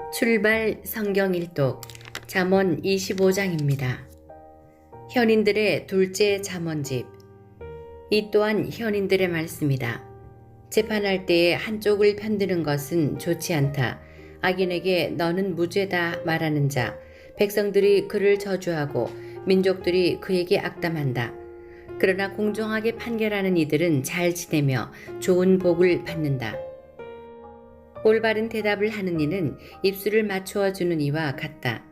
출발 성경 일독 잠언 25장입니다. 현인들의 둘째 잠언집. 이 또한 현인들의 말씀이다. 재판할 때에 한쪽을 편드는 것은 좋지 않다. 악인에게 너는 무죄다 말하는 자, 백성들이 그를 저주하고 민족들이 그에게 악담한다. 그러나 공정하게 판결하는 이들은 잘 지내며 좋은 복을 받는다. 올바른 대답을 하는 이는 입술을 맞추어 주는 이와 같다.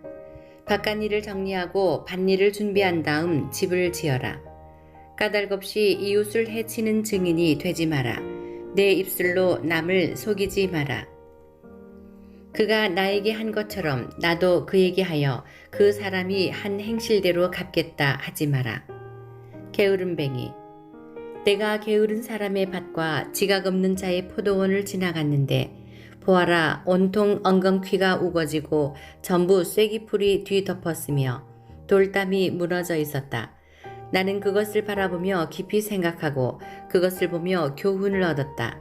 바깥일을 정리하고 밭일을 준비한 다음 집을 지어라. 까닭없이 이웃을 해치는 증인이 되지 마라. 내 입술로 남을 속이지 마라. 그가 나에게 한 것처럼 나도 그에게 하여 그 사람이 한 행실대로 갚겠다 하지 마라. 게으름뱅이. 내가 게으른 사람의 밭과 지각 없는 자의 포도원을 지나갔는데 보아라, 온통 엉겅퀴가 우거지고 전부 쐐기풀이 뒤덮었으며 돌담이 무너져 있었다. 나는 그것을 바라보며 깊이 생각하고 그것을 보며 교훈을 얻었다.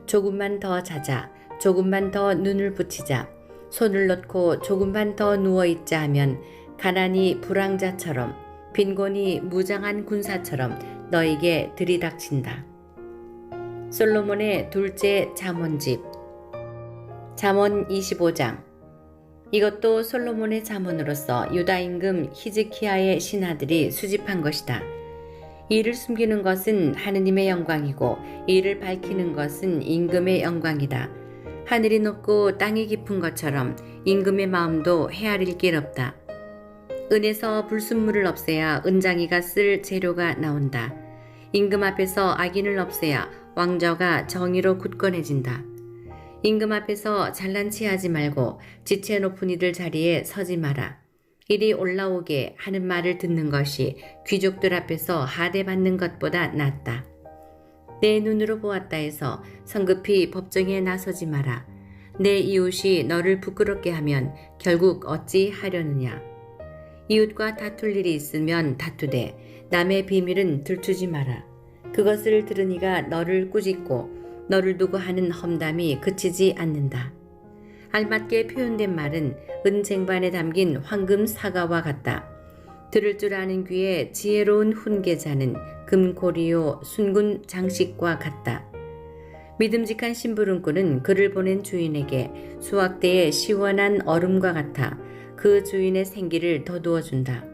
조금만 더 자자, 조금만 더 눈을 붙이자, 손을 놓고 조금만 더 누워있자 하면 가난이 불황자처럼 빈곤이 무장한 군사처럼 너에게 들이닥친다. 솔로몬의 둘째 잠언집. 잠언 25장. 이것도 솔로몬의 잠언으로서 유다 임금 히즈키야의 신하들이 수집한 것이다. 이를 숨기는 것은 하느님의 영광이고 이를 밝히는 것은 임금의 영광이다. 하늘이 높고 땅이 깊은 것처럼 임금의 마음도 헤아릴 길 없다. 은에서 불순물을 없애야 은장이가 쓸 재료가 나온다. 임금 앞에서 악인을 없애야 왕저가 정의로 굳건해진다. 임금 앞에서 잘난치 하지 말고 지체 높은 이들 자리에 서지 마라. 이리 올라오게 하는 말을 듣는 것이 귀족들 앞에서 하대받는 것보다 낫다. 내 눈으로 보았다 해서 성급히 법정에 나서지 마라. 내 이웃이 너를 부끄럽게 하면 결국 어찌 하려느냐. 이웃과 다툴 일이 있으면 다투되 남의 비밀은 들추지 마라. 그것을 들으니가 너를 꾸짖고 너를 두고 하는 험담이 그치지 않는다. 알맞게 표현된 말은 은쟁반에 담긴 황금 사과와 같다. 들을 줄 아는 귀에 지혜로운 훈계자는 금고리요 순군 장식과 같다. 믿음직한 심부름꾼은 그를 보낸 주인에게 수확대의 시원한 얼음과 같아 그 주인의 생기를 더두어준다.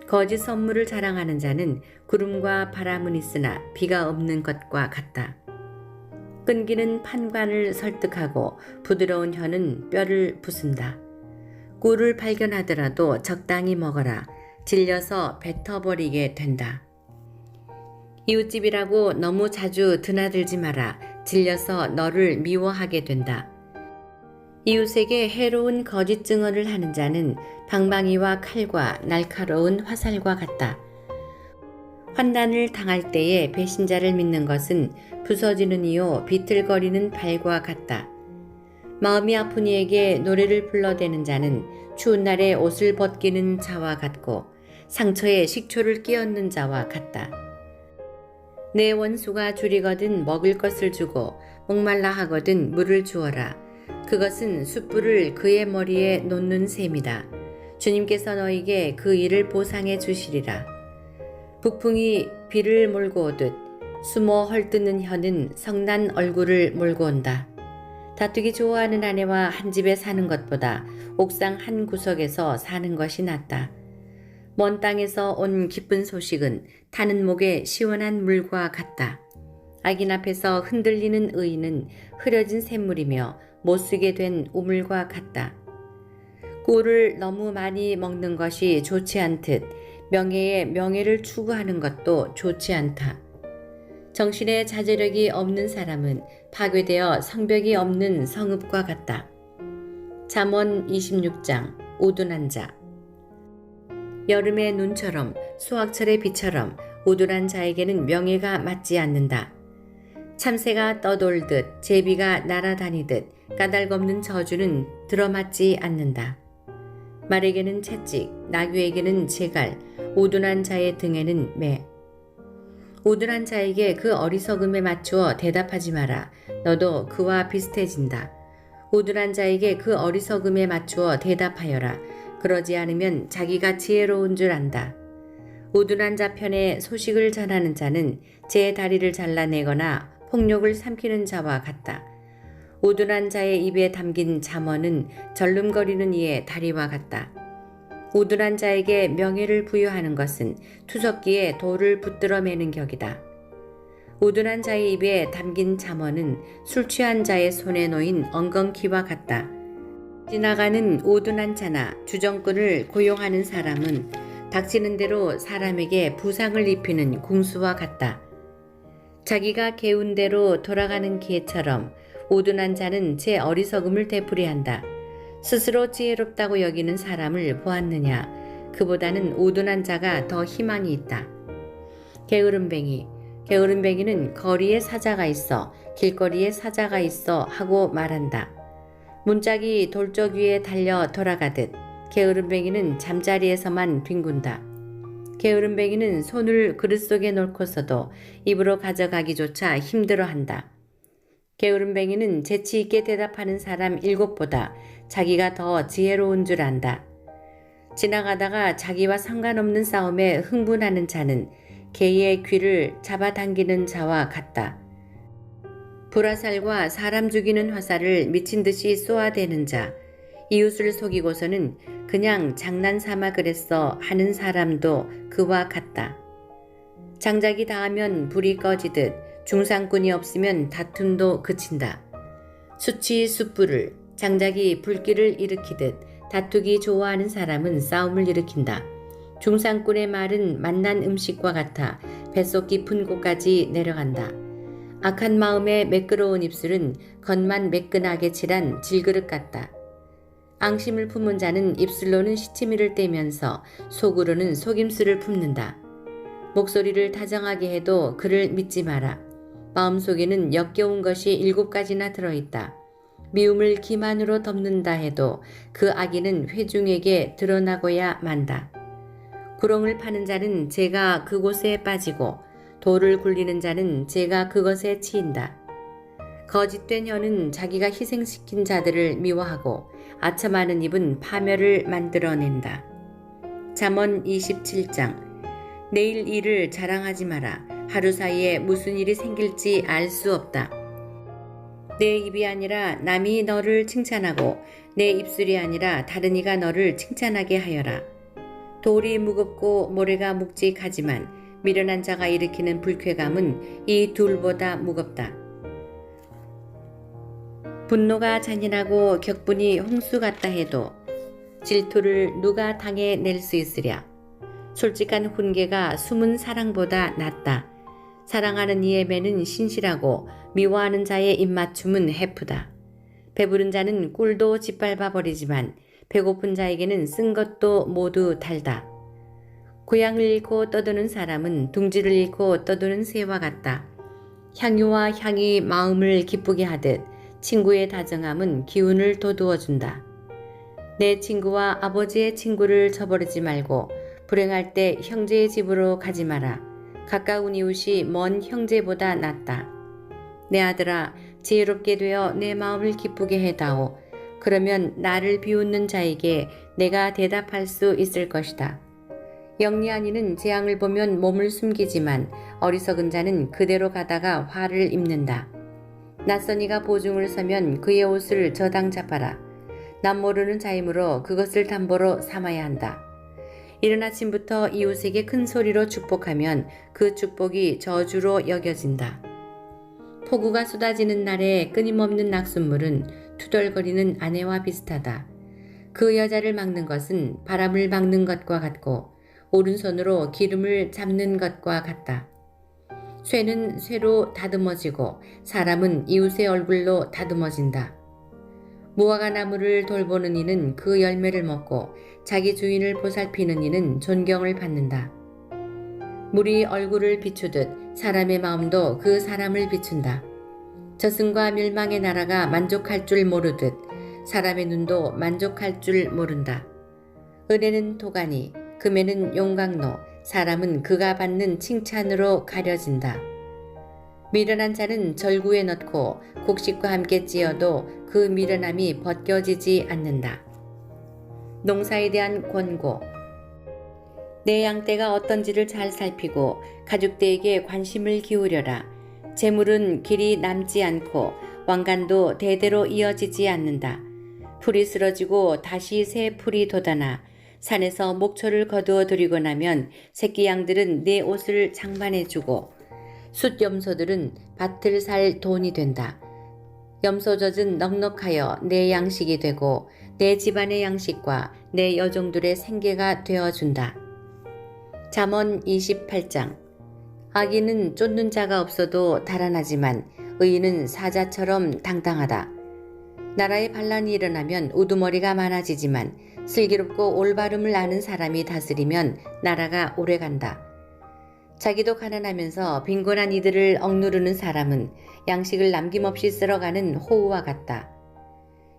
거짓 선물을 자랑하는 자는 구름과 바람은 있으나 비가 없는 것과 같다. 끈기는 판관을 설득하고 부드러운 혀는 뼈를 부순다. 꿀을 발견하더라도 적당히 먹어라. 질려서 뱉어버리게 된다. 이웃집이라고 너무 자주 드나들지 마라. 질려서 너를 미워하게 된다. 이웃에게 해로운 거짓 증언을 하는 자는 방망이와 칼과 날카로운 화살과 같다. 환난을 당할 때에 배신자를 믿는 것은 부서지는 이요 비틀거리는 발과 같다. 마음이 아픈 이에게 노래를 불러대는 자는 추운 날에 옷을 벗기는 자와 같고 상처에 식초를 끼얹는 자와 같다. 내 원수가 줄이거든 먹을 것을 주고 목말라 하거든 물을 주어라. 그것은 숯불을 그의 머리에 놓는 셈이다. 주님께서 너에게 그 일을 보상해 주시리라. 북풍이 비를 몰고 오듯 숨어 헐뜯는 혀는 성난 얼굴을 몰고 온다. 다투기 좋아하는 아내와 한 집에 사는 것보다 옥상 한 구석에서 사는 것이 낫다. 먼 땅에서 온 기쁜 소식은 타는 목에 시원한 물과 같다. 악인 앞에서 흔들리는 의인은 흐려진 샘물이며 못쓰게 된 우물과 같다. 꿀을 너무 많이 먹는 것이 좋지 않듯 명예에 명예를 추구하는 것도 좋지 않다. 정신에 자제력이 없는 사람은 파괴되어 성벽이 없는 성읍과 같다. 잠언 26장. 우둔한 자. 여름의 눈처럼 수확철의 비처럼 우둔한 자에게는 명예가 맞지 않는다. 참새가 떠돌듯 제비가 날아다니듯 까닭없는 저주는 들어맞지 않는다. 말에게는 채찍, 나귀에게는 제갈, 우둔한 자의 등에는 매. 우둔한 자에게 그 어리석음에 맞추어 대답하지 마라. 너도 그와 비슷해진다. 우둔한 자에게 그 어리석음에 맞추어 대답하여라. 그러지 않으면 자기가 지혜로운 줄 안다. 우둔한 자 편에 소식을 전하는 자는 제 다리를 잘라내거나 폭력을 삼키는 자와 같다. 우둔한 자의 입에 담긴 잠언은 절름거리는 이의 다리와 같다. 우둔한 자에게 명예를 부여하는 것은 투석기에 돌을 붙들어 매는 격이다. 우둔한 자의 입에 담긴 잠언은 술 취한 자의 손에 놓인 엉겅퀴와 같다. 지나가는 우둔한 자나 주정꾼을 고용하는 사람은 닥치는 대로 사람에게 부상을 입히는 궁수와 같다. 자기가 개운 대로 돌아가는 개처럼 우둔한 자는 제 어리석음을 되풀이한다. 스스로 지혜롭다고 여기는 사람을 보았느냐? 그보다는 우둔한 자가 더 희망이 있다. 게으름뱅이는 거리에 사자가 있어, 길거리에 사자가 있어 하고 말한다. 문짝이 돌적 위에 달려 돌아가듯 게으름뱅이는 잠자리에서만 뒹군다. 게으름뱅이는 손을 그릇 속에 놓고서도 입으로 가져가기조차 힘들어한다. 게으름뱅이는 재치 있게 대답하는 사람 7보다 자기가 더 지혜로운 줄 안다. 지나가다가 자기와 상관없는 싸움에 흥분하는 자는 개의 귀를 잡아당기는 자와 같다. 불화살과 사람 죽이는 화살을 미친 듯이 쏘아대는 자, 이웃을 속이고서는 그냥 장난삼아 그랬어 하는 사람도 그와 같다. 장작이 닿으면 불이 꺼지듯 중상꾼이 없으면 다툼도 그친다. 숯이 숯불을, 장작이 불길을 일으키듯 다투기 좋아하는 사람은 싸움을 일으킨다. 중상꾼의 말은 맛난 음식과 같아 뱃속 깊은 곳까지 내려간다. 악한 마음에 매끄러운 입술은 겉만 매끈하게 칠한 질그릇 같다. 앙심을 품은 자는 입술로는 시치미를 떼면서 속으로는 속임수를 품는다. 목소리를 다정하게 해도 그를 믿지 마라. 마음속에는 역겨운 것이 7가지나 들어있다. 미움을 기만으로 덮는다 해도 그 악의는 회중에게 드러나고야 만다. 구렁을 파는 자는 재가 그곳에 빠지고 돌을 굴리는 자는 재가 그것에 치인다. 거짓된 혀는 자기가 희생시킨 자들을 미워하고 아첨하는 입은 파멸을 만들어낸다. 잠언 27장. 내일 일을 자랑하지 마라. 하루 사이에 무슨 일이 생길지 알 수 없다. 내 입이 아니라 남이 너를 칭찬하고 내 입술이 아니라 다른 이가 너를 칭찬하게 하여라. 돌이 무겁고 모래가 묵직하지만 미련한 자가 일으키는 불쾌감은 이 둘보다 무겁다. 분노가 잔인하고 격분이 홍수 같다 해도 질투를 누가 당해낼 수 있으랴. 솔직한 훈계가 숨은 사랑보다 낫다. 사랑하는 이의 매는 신실하고 미워하는 자의 입맞춤은 해프다. 배부른 자는 꿀도 짓밟아 버리지만 배고픈 자에게는 쓴 것도 모두 달다. 고향을 잃고 떠도는 사람은 둥지를 잃고 떠도는 새와 같다. 향유와 향이 마음을 기쁘게 하듯 친구의 다정함은 기운을 돋우어준다. 내 친구와 아버지의 친구를 저버리지 말고 불행할 때 형제의 집으로 가지 마라. 가까운 이웃이 먼 형제보다 낫다. 내 아들아, 지혜롭게 되어 내 마음을 기쁘게 해다오. 그러면 나를 비웃는 자에게 내가 대답할 수 있을 것이다. 영리한 이는 재앙을 보면 몸을 숨기지만 어리석은 자는 그대로 가다가 화를 입는다. 낯선 이가 보증을 서면 그의 옷을 저당 잡아라. 남 모르는 자이므로 그것을 담보로 삼아야 한다. 이른 아침부터 이웃에게 큰 소리로 축복하면 그 축복이 저주로 여겨진다. 폭우가 쏟아지는 날에 끊임없는 낙숫물은 투덜거리는 아내와 비슷하다. 그 여자를 막는 것은 바람을 막는 것과 같고 오른손으로 기름을 잡는 것과 같다. 쇠는 쇠로 다듬어지고 사람은 이웃의 얼굴로 다듬어진다. 무화과 나무를 돌보는 이는 그 열매를 먹고 자기 주인을 보살피는 이는 존경을 받는다. 물이 얼굴을 비추듯 사람의 마음도 그 사람을 비춘다. 저승과 멸망의 나라가 만족할 줄 모르듯 사람의 눈도 만족할 줄 모른다. 은혜는 도가니, 금에는 용광로, 사람은 그가 받는 칭찬으로 가려진다. 미련한 자는 절구에 넣고 곡식과 함께 찧어도 그 미련함이 벗겨지지 않는다. 농사에 대한 권고. 내 양떼가 어떤지를 잘 살피고 가축대에게 관심을 기울여라. 재물은 길이 남지 않고 왕관도 대대로 이어지지 않는다. 풀이 쓰러지고 다시 새 풀이 돋아나 산에서 목초를 거두어 들이고 나면 새끼 양들은 내 옷을 장만해주고 숫염소들은 밭을 살 돈이 된다. 염소젖은 넉넉하여 내 양식이 되고 내 집안의 양식과 내 여종들의 생계가 되어준다. 잠언 28장. 악인은 쫓는 자가 없어도 달아나지만 의인은 사자처럼 당당하다. 나라에 반란이 일어나면 우두머리가 많아지지만 슬기롭고 올바름을 아는 사람이 다스리면 나라가 오래간다. 자기도 가난하면서 빈곤한 이들을 억누르는 사람은 양식을 남김없이 쓸어가는 호우와 같다.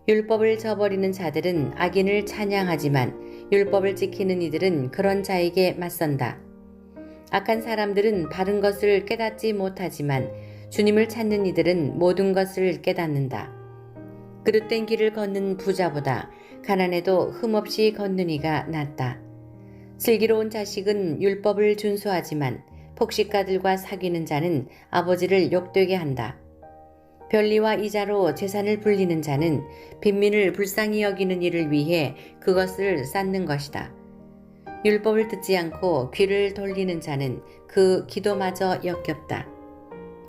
율법을 저버리는 자들은 악인을 찬양하지만 율법을 지키는 이들은 그런 자에게 맞선다. 악한 사람들은 바른 것을 깨닫지 못하지만 주님을 찾는 이들은 모든 것을 깨닫는다. 그릇된 길을 걷는 부자보다 가난해도 흠없이 걷는 이가 낫다. 슬기로운 자식은 율법을 준수하지만 폭식가들과 사귀는 자는 아버지를 욕되게 한다. 변리와 이자로 재산을 불리는 자는 빈민을 불쌍히 여기는 일을 위해 그것을 쌓는 것이다. 율법을 듣지 않고 귀를 돌리는 자는 그 기도마저 역겹다.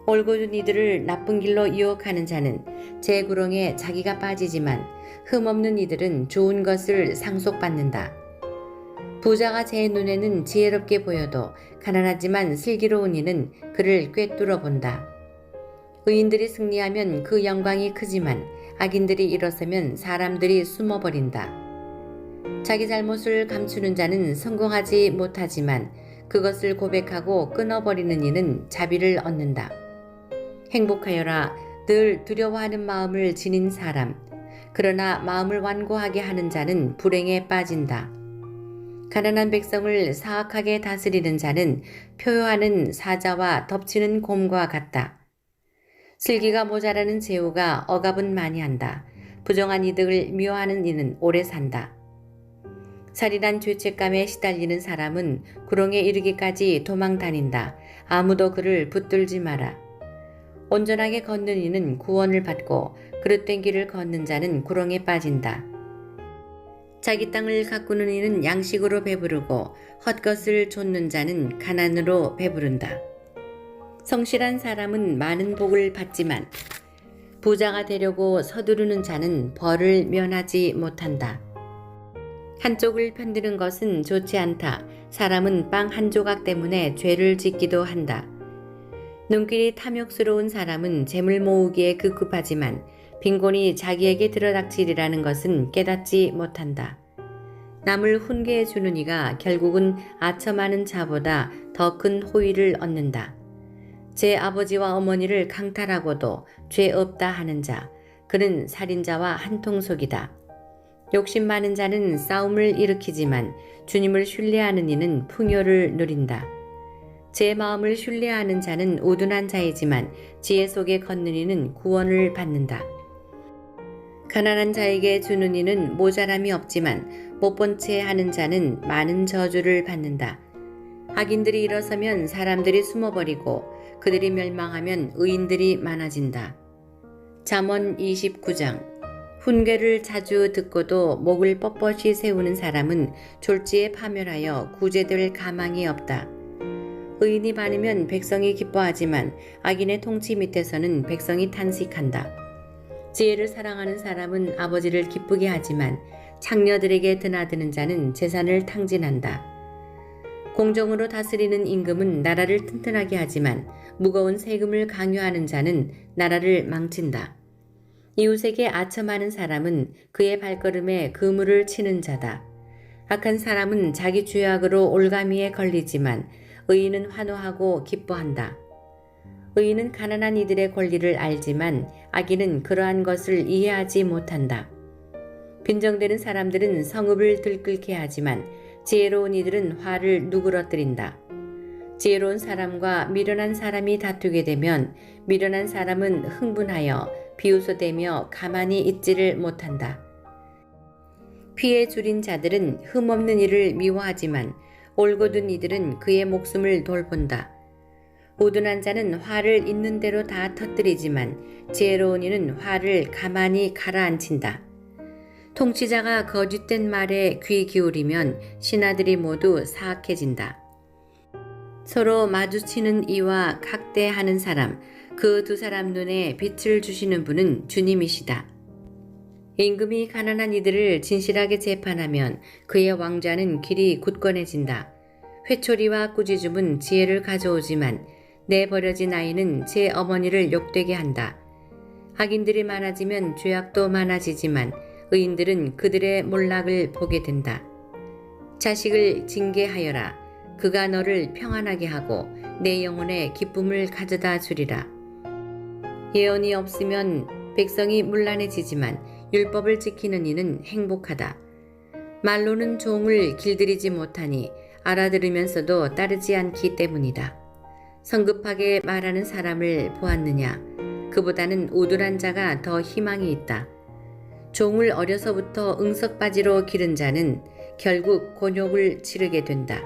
올곧은 이들을 나쁜 길로 유혹하는 자는 제 구렁에 자기가 빠지지만 흠없는 이들은 좋은 것을 상속받는다. 부자가 제 눈에는 지혜롭게 보여도 가난하지만 슬기로운 이는 그를 꿰뚫어 본다. 의인들이 승리하면 그 영광이 크지만 악인들이 일어서면 사람들이 숨어버린다. 자기 잘못을 감추는 자는 성공하지 못하지만 그것을 고백하고 끊어버리는 이는 자비를 얻는다. 행복하여라. 늘 두려워하는 마음을 지닌 사람. 그러나 마음을 완고하게 하는 자는 불행에 빠진다. 가난한 백성을 사악하게 다스리는 자는 표효하는 사자와 덮치는 곰과 같다. 슬기가 모자라는 제후가 억압은 많이 한다. 부정한 이득을 미워하는 이는 오래 산다. 살인한 죄책감에 시달리는 사람은 구렁에 이르기까지 도망 다닌다. 아무도 그를 붙들지 마라. 온전하게 걷는 이는 구원을 받고 그릇된 길을 걷는 자는 구렁에 빠진다. 자기 땅을 가꾸는 이는 양식으로 배부르고 헛것을 좇는 자는 가난으로 배부른다. 성실한 사람은 많은 복을 받지만 부자가 되려고 서두르는 자는 벌을 면하지 못한다. 한쪽을 편드는 것은 좋지 않다. 사람은 빵 한 조각 때문에 죄를 짓기도 한다. 눈길이 탐욕스러운 사람은 재물 모으기에 급급하지만 빈곤이 자기에게 들어닥치리라는 것은 깨닫지 못한다. 남을 훈계해 주는 이가 결국은 아첨하는 자보다 더 큰 호의를 얻는다. 제 아버지와 어머니를 강탈하고도 죄 없다 하는 자, 그는 살인자와 한통속이다. 욕심 많은 자는 싸움을 일으키지만 주님을 신뢰하는 이는 풍요를 누린다. 제 마음을 신뢰하는 자는 우둔한 자이지만 지혜 속에 걷는 이는 구원을 받는다. 가난한 자에게 주는 이는 모자람이 없지만 못 본 채 하는 자는 많은 저주를 받는다. 악인들이 일어서면 사람들이 숨어버리고 그들이 멸망하면 의인들이 많아진다. 잠언 29장. 훈계를 자주 듣고도 목을 뻣뻣이 세우는 사람은 졸지에 파멸하여 구제될 가망이 없다. 의인이 많으면 백성이 기뻐하지만 악인의 통치 밑에서는 백성이 탄식한다. 지혜를 사랑하는 사람은 아버지를 기쁘게 하지만 창녀들에게 드나드는 자는 재산을 탕진한다. 공정으로 다스리는 임금은 나라를 튼튼하게 하지만 무거운 세금을 강요하는 자는 나라를 망친다. 이웃에게 아첨하는 사람은 그의 발걸음에 그물을 치는 자다. 악한 사람은 자기 죄악으로 올가미에 걸리지만 의인은 환호하고 기뻐한다. 의인은 가난한 이들의 권리를 알지만 악인은 그러한 것을 이해하지 못한다. 빈정되는 사람들은 성읍을 들끓게 하지만 지혜로운 이들은 화를 누그러뜨린다. 지혜로운 사람과 미련한 사람이 다투게 되면 미련한 사람은 흥분하여 비웃어대며 가만히 있지를 못한다. 피에 줄인 자들은 흠없는 일을 미워하지만 올곧은 이들은 그의 목숨을 돌본다. 우둔한 자는 화를 있는 대로 다 터뜨리지만 지혜로운 이는 화를 가만히 가라앉힌다. 통치자가 거짓된 말에 귀 기울이면 신하들이 모두 사악해진다. 서로 마주치는 이와 각대하는 사람, 그 두 사람 눈에 빛을 주시는 분은 주님이시다. 임금이 가난한 이들을 진실하게 재판하면 그의 왕좌는 길이 굳건해진다. 회초리와 꾸짖음은 지혜를 가져오지만 내버려진 아이는 제 어머니를 욕되게 한다. 악인들이 많아지면 죄악도 많아지지만 의인들은 그들의 몰락을 보게 된다. 자식을 징계하여라. 그가 너를 평안하게 하고 내 영혼에 기쁨을 가져다 주리라. 예언이 없으면 백성이 문란해지지만 율법을 지키는 이는 행복하다. 말로는 종을 길들이지 못하니 알아들으면서도 따르지 않기 때문이다. 성급하게 말하는 사람을 보았느냐? 그보다는 우둔한 자가 더 희망이 있다. 종을 어려서부터 응석바지로 기른 자는 결국 곤욕을 치르게 된다.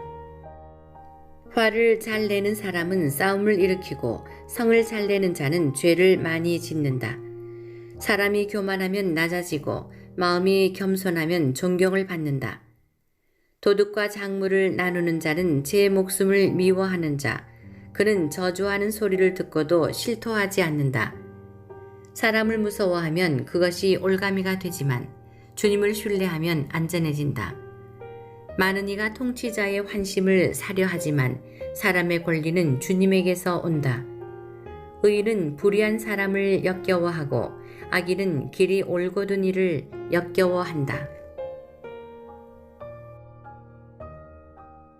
화를 잘 내는 사람은 싸움을 일으키고 성을 잘 내는 자는 죄를 많이 짓는다. 사람이 교만하면 낮아지고 마음이 겸손하면 존경을 받는다. 도둑과 작물을 나누는 자는 제 목숨을 미워하는 자, 그는 저주하는 소리를 듣고도 실토하지 않는다. 사람을 무서워하면 그것이 올가미가 되지만 주님을 신뢰하면 안전해진다. 많은 이가 통치자의 환심을 사려 하지만 사람의 권리는 주님에게서 온다. 의인은 불의한 사람을 역겨워하고 악인은 길이 올곧은 이를 역겨워한다.